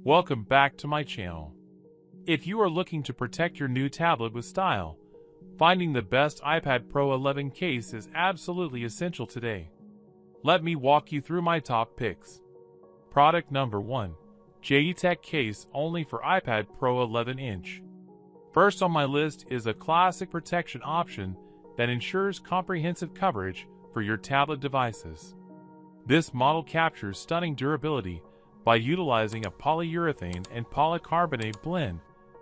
Welcome back to my channel. If you are looking to protect your new tablet with style, finding the best iPad Pro 11 case is absolutely essential today. Let me walk you through my top picks. Product number 1. JETech Case Only for iPad Pro 11-inch. First on my list is a classic protection option that ensures comprehensive coverage for your tablet devices. This model captures stunning durability by utilizing a polyurethane and polycarbonate blend,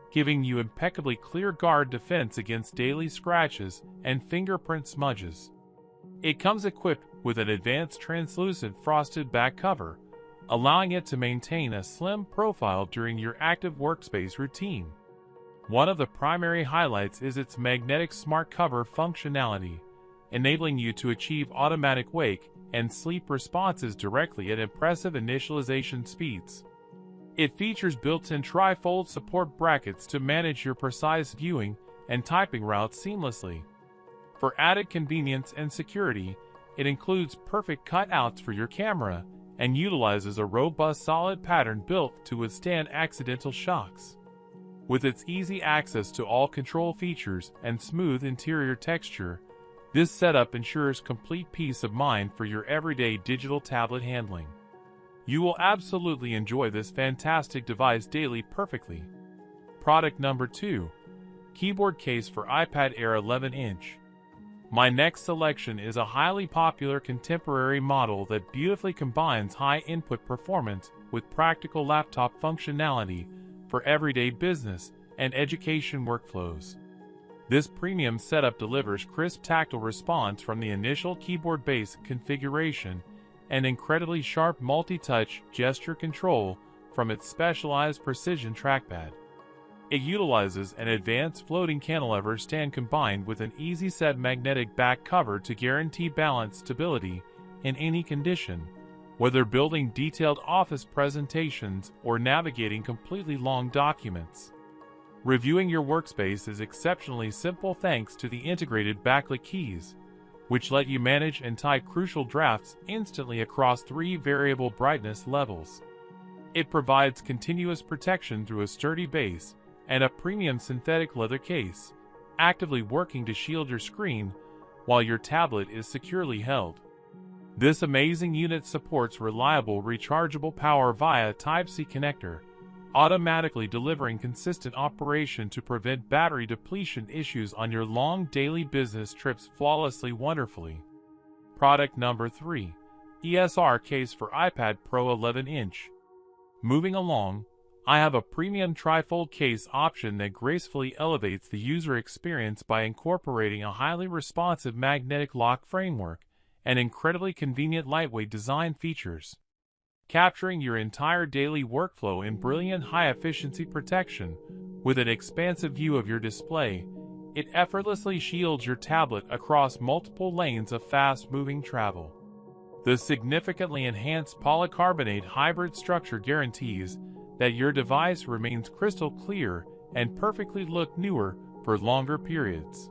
giving you impeccably clear guard defense against daily scratches and fingerprint smudges. It comes equipped with an advanced translucent frosted back cover, allowing it to maintain a slim profile during your active workspace routine. One of the primary highlights is its magnetic smart cover functionality, enabling you to achieve automatic wake and sleep responses directly at impressive initialization speeds. It features built-in tri-fold support brackets to manage your precise viewing and typing routes seamlessly. For added convenience and security, it includes perfect cutouts for your camera and utilizes a robust solid pattern built to withstand accidental shocks. With its easy access to all control features and smooth interior texture, this setup ensures complete peace of mind for your everyday digital tablet handling. You will absolutely enjoy this fantastic device daily perfectly. Product number 2. Keyboard Case for iPad Air 11-inch. My next selection is a highly popular contemporary model that beautifully combines high input performance with practical laptop functionality for everyday business and education workflows. This premium setup delivers crisp tactile response from the initial keyboard base configuration and incredibly sharp multi-touch gesture control from its specialized precision trackpad. It utilizes an advanced floating cantilever stand combined with an easy-set magnetic back cover to guarantee balanced stability in any condition, whether building detailed office presentations or navigating completely long documents. Reviewing your workspace is exceptionally simple thanks to the integrated backlit keys, which let you manage and type crucial drafts instantly across 3 variable brightness levels. It provides continuous protection through a sturdy base and a premium synthetic leather case, actively working to shield your screen while your tablet is securely held. This amazing unit supports reliable rechargeable power via Type-C connector, automatically delivering consistent operation to prevent battery depletion issues on your long daily business trips wonderfully. Product number 3. ESR Case for iPad Pro 11-inch. Moving along, I have a premium trifold case option that gracefully elevates the user experience by incorporating a highly responsive magnetic lock framework and incredibly convenient lightweight design features. Capturing your entire daily workflow in brilliant high-efficiency protection with an expansive view of your display, it effortlessly shields your tablet across multiple lanes of fast-moving travel. The significantly enhanced polycarbonate hybrid structure guarantees that your device remains crystal clear and perfectly look newer for longer periods.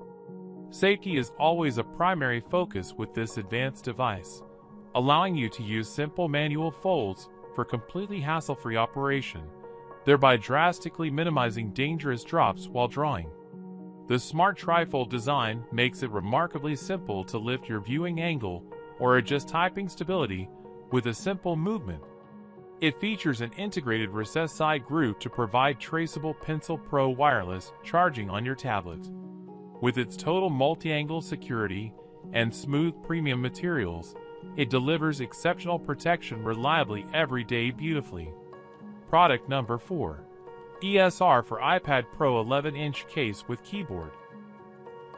Safety is always a primary focus with this advanced device, allowing you to use simple manual folds for completely hassle-free operation, thereby drastically minimizing dangerous drops while drawing. The smart trifold design makes it remarkably simple to lift your viewing angle or adjust typing stability with a simple movement. It features an integrated recessed side groove to provide traceable Pencil Pro wireless charging on your tablet. With its total multi-angle security and smooth premium materials, it delivers exceptional protection reliably every day beautifully. Product number 4. ESR for iPad Pro 11-inch case with keyboard.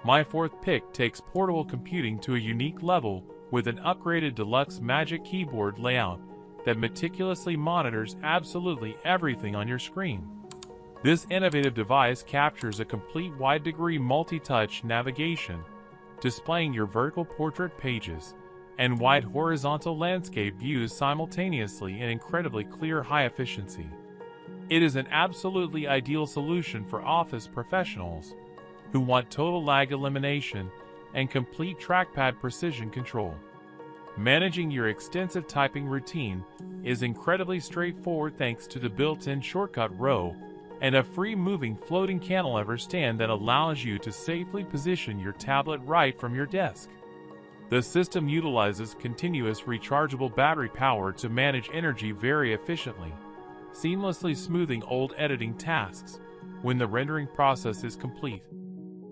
My fourth pick takes portable computing to a unique level with an upgraded deluxe Magic Keyboard layout that meticulously monitors absolutely everything on your screen. This innovative device captures a complete wide-degree multi-touch navigation, displaying your vertical portrait pages and wide horizontal landscape views simultaneously in incredibly clear high efficiency. It is an absolutely ideal solution for office professionals who want total lag elimination and complete trackpad precision control. Managing your extensive typing routine is incredibly straightforward thanks to the built-in shortcut row and a free-moving floating cantilever stand that allows you to safely position your tablet right from your desk. The system utilizes continuous rechargeable battery power to manage energy very efficiently, seamlessly smoothing old editing tasks when the rendering process is complete.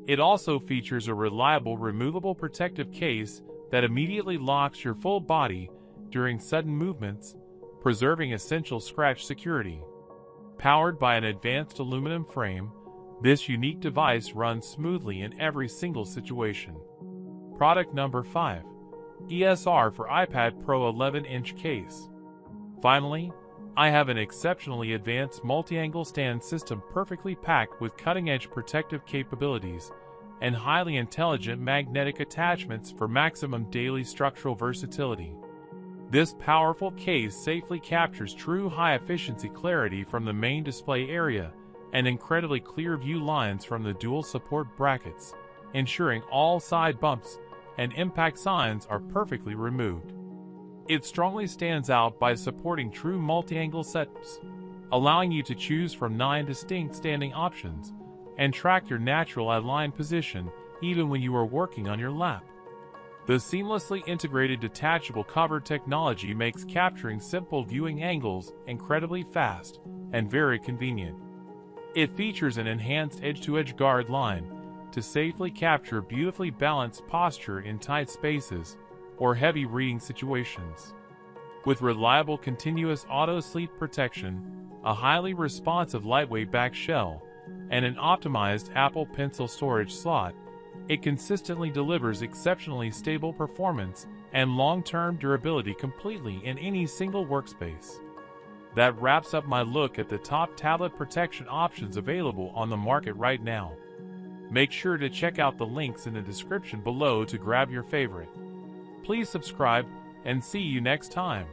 It also features a reliable removable protective case that immediately locks your full body during sudden movements, preserving essential scratch security. Powered by an advanced aluminum frame, this unique device runs smoothly in every single situation. Product number 5. ESR for iPad Pro 11-inch case. Finally, I have an exceptionally advanced multi-angle stand system perfectly packed with cutting-edge protective capabilities and highly intelligent magnetic attachments for maximum daily structural versatility. This powerful case safely captures true high-efficiency clarity from the main display area and incredibly clear view lines from the dual support brackets, ensuring all side bumps and impact signs are perfectly removed. It strongly stands out by supporting true multi-angle setups, allowing you to choose from 9 distinct standing options and track your natural aligned position even when you are working on your lap. The seamlessly integrated detachable cover technology makes capturing simple viewing angles incredibly fast and very convenient. It features an enhanced edge-to-edge guard line to safely capture beautifully balanced posture in tight spaces or heavy reading situations. With reliable continuous auto sleep protection, a highly responsive lightweight back shell, and an optimized Apple Pencil storage slot, it consistently delivers exceptionally stable performance and long-term durability completely in any single workspace. That wraps up my look at the top tablet protection options available on the market right now. Make sure to check out the links in the description below to grab your favorite. Please subscribe and see you next time.